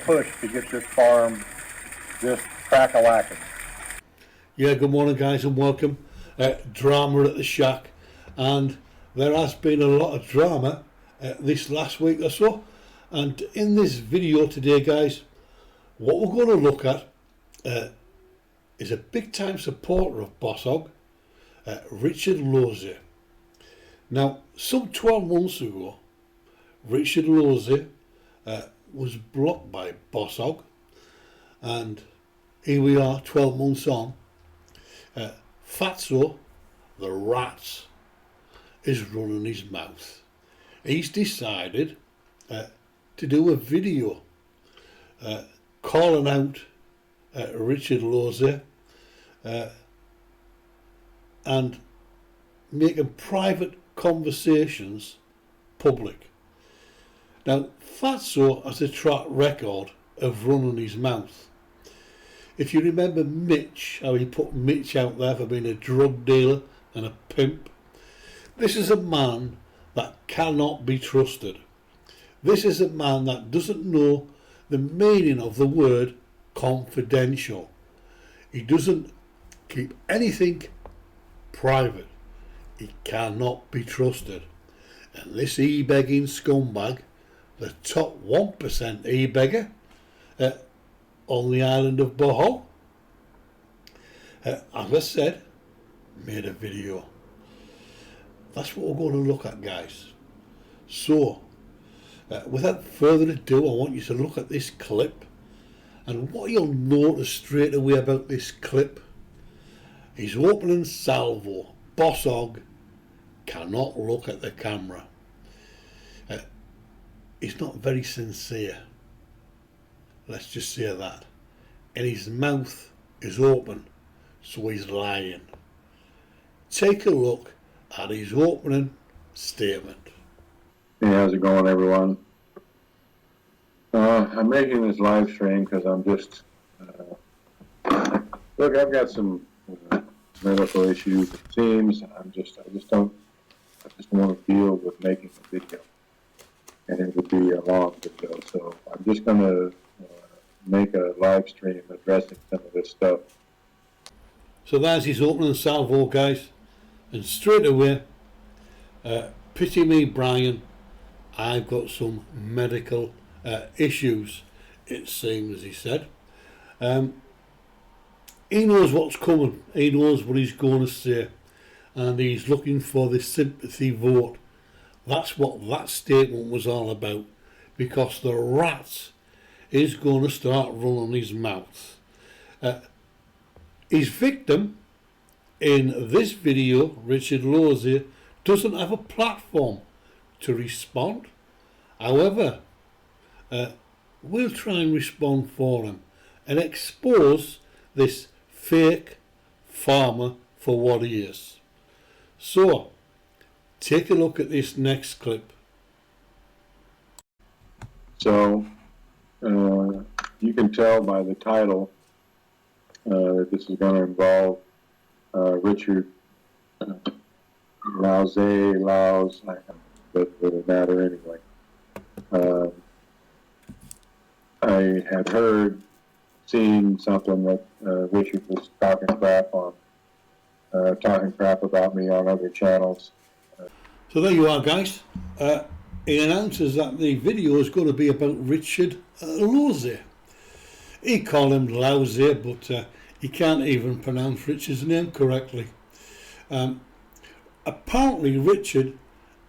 push to get this farm just crack-a-lacking. Yeah, good morning guys and welcome. Drama at the shack, and there has been a lot of drama this last week or so, and in this video today guys, what we're going to look at is a big time supporter of Boss Hog, Richard Losey. Now, some 12 months ago, Richard Losey was blocked by Boss Hog, and here we are 12 months on. Fatso, the rat, is running his mouth. He's decided to do a video calling out Richard Losey and making private conversations public. Now, Fatso has a track record of running his mouth. If you remember Mitch, how he put Mitch out there for being a drug dealer and a pimp, this is a man that cannot be trusted. This is a man that doesn't know the meaning of the word confidential. He doesn't keep anything private. He cannot be trusted. And this e-begging scumbag, the top 1% e-beggar on the island of Boho, as I said, made a video. That's what we're going to look at, guys. So, without further ado, I want you to look at this clip, and what you'll notice straight away about this clip is opening salvo. Boss Hog cannot look at the camera. He's not very sincere. Let's just say that. And his mouth is open, so he's lying. Take a look at his opening statement. Hey, how's it going, everyone? I'm making this live stream because I'm just look. I've got some medical issues. It seems I just don't want to deal with making a video, and it would be a long video. So I'm just going to make a live stream addressing some of this stuff. So there's his opening salvo, guys, and straight away, pity me, Brian, I've got some medical issues, it seems, he said. He knows what's coming, he knows what he's going to say, and he's looking for the sympathy vote. That's what that statement was all about, because the rat is going to start running his mouth. His victim in this video, Richard Losey, doesn't have a platform to respond. However, we'll try and respond for him and expose this fake farmer for what he is. So, take a look at this next clip. So, you can tell by the title that this is going to involve Richard Laus, but doesn't matter anyway. I had seen something that Richard was talking crap about me on other channels. So there you are, guys. He announces that the video is going to be about Richard Losey. He called him Lousy, but he can't even pronounce Richard's name correctly. Apparently Richard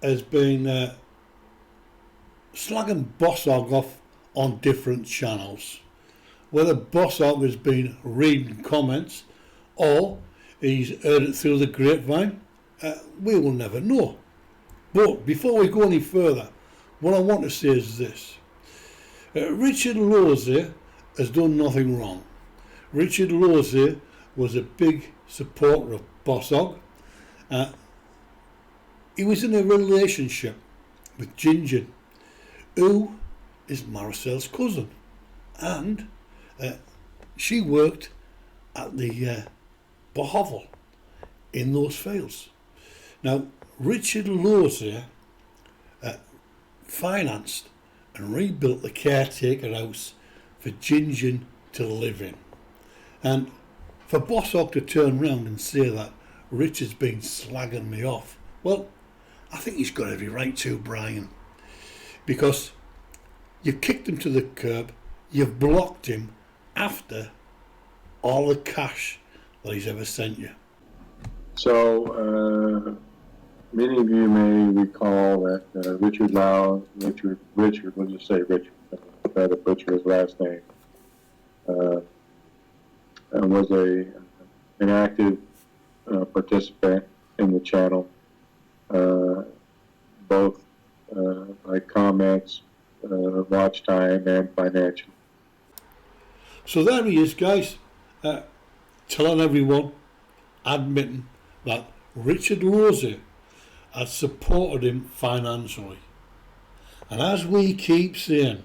has been slagging Boss Hog off on different channels. Whether Boss Hog has been reading comments or he's heard it through the grapevine, we will never know. But before we go any further, what I want to say is this. Richard Losey has done nothing wrong. Richard Losey was a big supporter of Boss Hog. He was in a relationship with Ginger, who is Maricel's cousin, and she worked at the Bohovel in those fields. Now, Richard Losey financed and rebuilt the caretaker house for Gingen to live in. And for Boss Hog to turn round and say that Richard's been slagging me off, well, I think he's got every right to, Brian. Because you've kicked him to the curb, you've blocked him after all the cash that he's ever sent you. So, many of you may recall that Richard, we'll just say Richard, try to butcher his last name, was an active participant in the channel, both by comments, watch time, and financial. So there he is, guys, telling everyone, admitting that Richard Losey had supported him financially. And as we keep saying,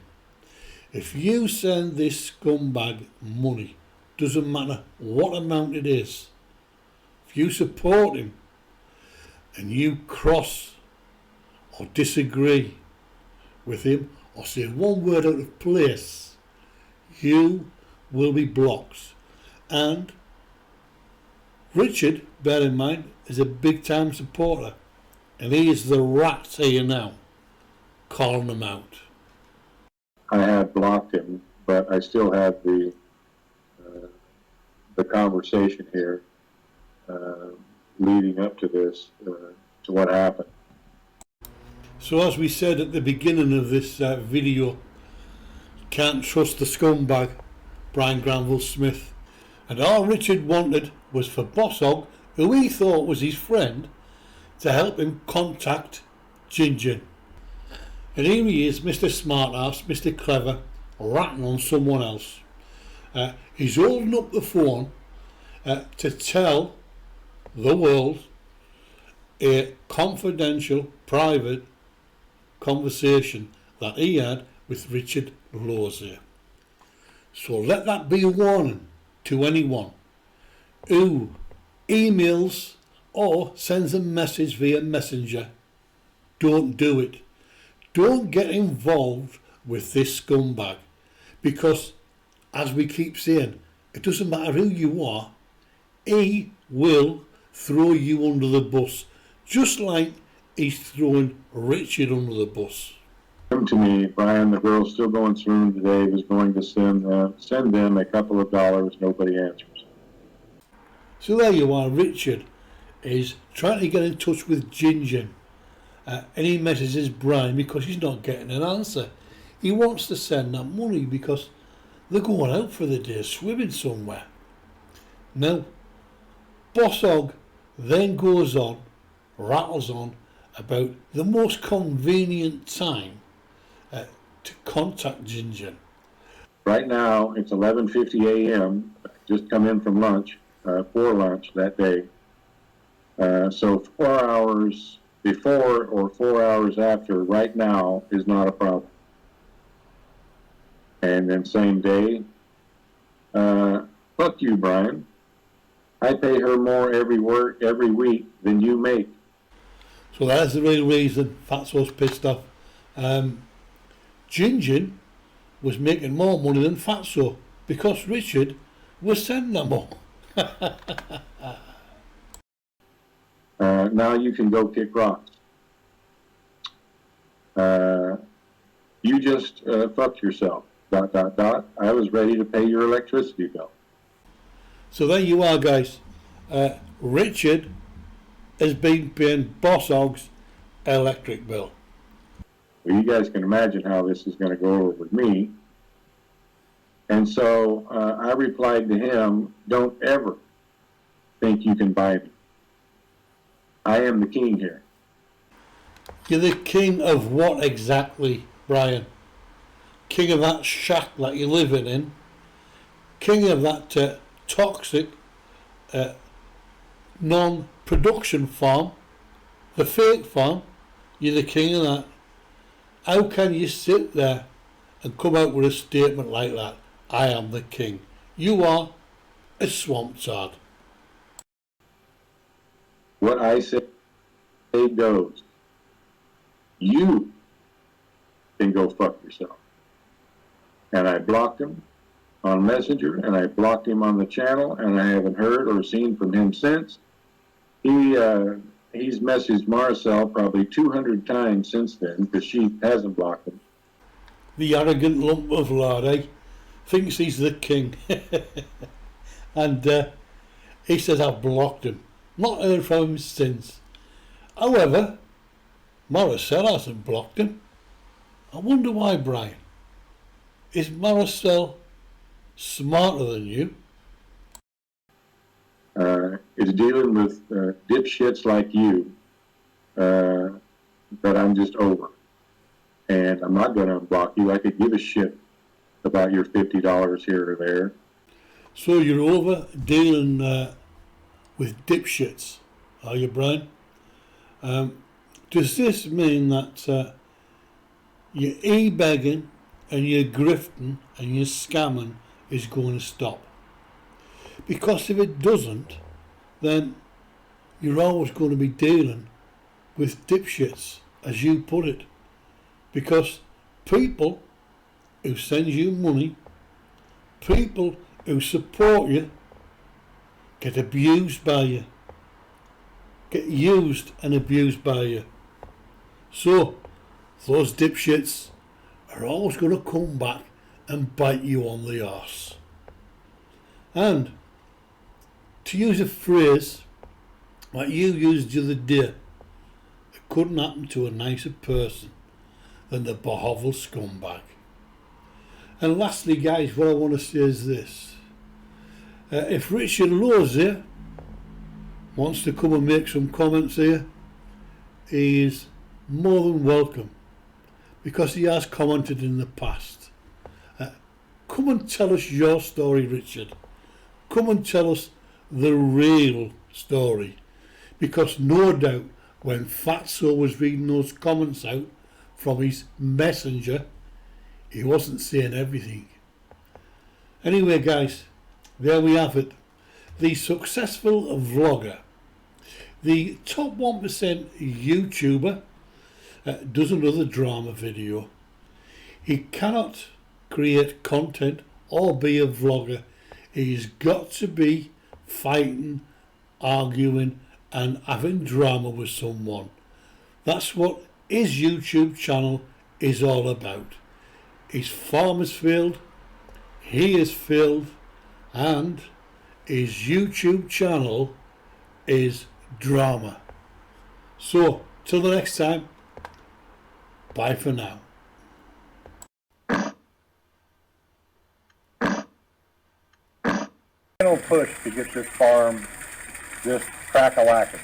if you send this scumbag money, doesn't matter what amount it is, if you support him and you cross or disagree with him or say one word out of place, you will be blocked. And Richard, bear in mind, is a big time supporter, and he is the rat here now, calling them out. I have blocked him, but I still have the conversation here leading up to this, to what happened. So as we said at the beginning of this video, can't trust the scumbag, Brian Granville Smith. And all Richard wanted was for Boss Hog, who he thought was his friend, to help him contact Gingen. And here he is, Mr. Smartass, Mr. Clever, ratting on someone else. He's holding up the phone to tell the world a confidential, private conversation that he had with Richard Losey. So let that be a warning to anyone who emails or sends a message via messenger. Don't do it. Don't get involved with this scumbag, because as we keep saying, it doesn't matter who you are, he will throw you under the bus, just like he's throwing Richard under the bus. Come to me, Brian, the girl's still going through today, was going to send them a couple of dollars, nobody answers. So there you are, Richard is trying to get in touch with Gingen, and he messages Brian because he's not getting an answer. He wants to send that money because they're going out for the day swimming somewhere. Now, Boss Hog then goes on, rattles on about the most convenient time to contact Gingen. Right now, it's 11:50 a.m. Just come in from lunch, for lunch that day. So 4 hours before or 4 hours after right now is not a problem. And then same day, fuck you, Brian. I pay her more every week than you make. So that's the real reason Fatso's pissed off. Gingen was making more money than Fatso because Richard was sending them more. Now you can go kick rocks. You just fucked yourself. ... I was ready to pay your electricity bill. So there you are, guys. Richard has been paying Boss Hog's electric bill. Well, you guys can imagine how this is going to go over with me. And so I replied to him, don't ever think you can buy me. I am the king here. You're the king of what exactly, Brian? King of that shack that you're living in? King of that toxic non-production farm? The fake farm? You're the king of that. How can you sit there and come out with a statement like that? I am the king. You are a swamp tard. What I say goes. You can go fuck yourself. And I blocked him, on Messenger, and I blocked him on the channel, and I haven't heard or seen from him since. He's messaged Marcel probably 200 times since then, because she hasn't blocked him. The arrogant lump of lard, eh? Thinks he's the king. And he says I've blocked him. Not heard from him since. However, Marcel hasn't blocked him. I wonder why, Brian. Is Marcel smarter than you? It's dealing with dipshits like you that I'm just over. And I'm not going to unblock you. I could give a shit about your $50 here or there. So you're over dealing with dipshits, are you, Brian? Does this mean that your e-begging and your grifting and your scamming is going to stop? Because if it doesn't, then you're always going to be dealing with dipshits, as you put it. Because people who send you money, people who support you, get abused by you, get used and abused by you. So those dipshits are always going to come back and bite you on the arse. And to use a phrase like you used the other day, it couldn't happen to a nicer person than the Bohovel scumbag. And lastly, guys, what I want to say is this. If Richard Lowes here wants to come and make some comments here, he is more than welcome, because he has commented in the past. Come and tell us your story, Richard. Come and tell us the real story, because no doubt when Fatso was reading those comments out from his messenger, he wasn't saying everything. Anyway, guys, there we have it. The successful vlogger, the top 1% YouTuber, does another drama video. He cannot create content or be a vlogger. He's got to be fighting, arguing and having drama with someone. That's what his YouTube channel is all about. His farm has failed, he has failed, and his YouTube channel is drama. So, till the next time, bye for now. Final push to get this farm just crack-a-lacking.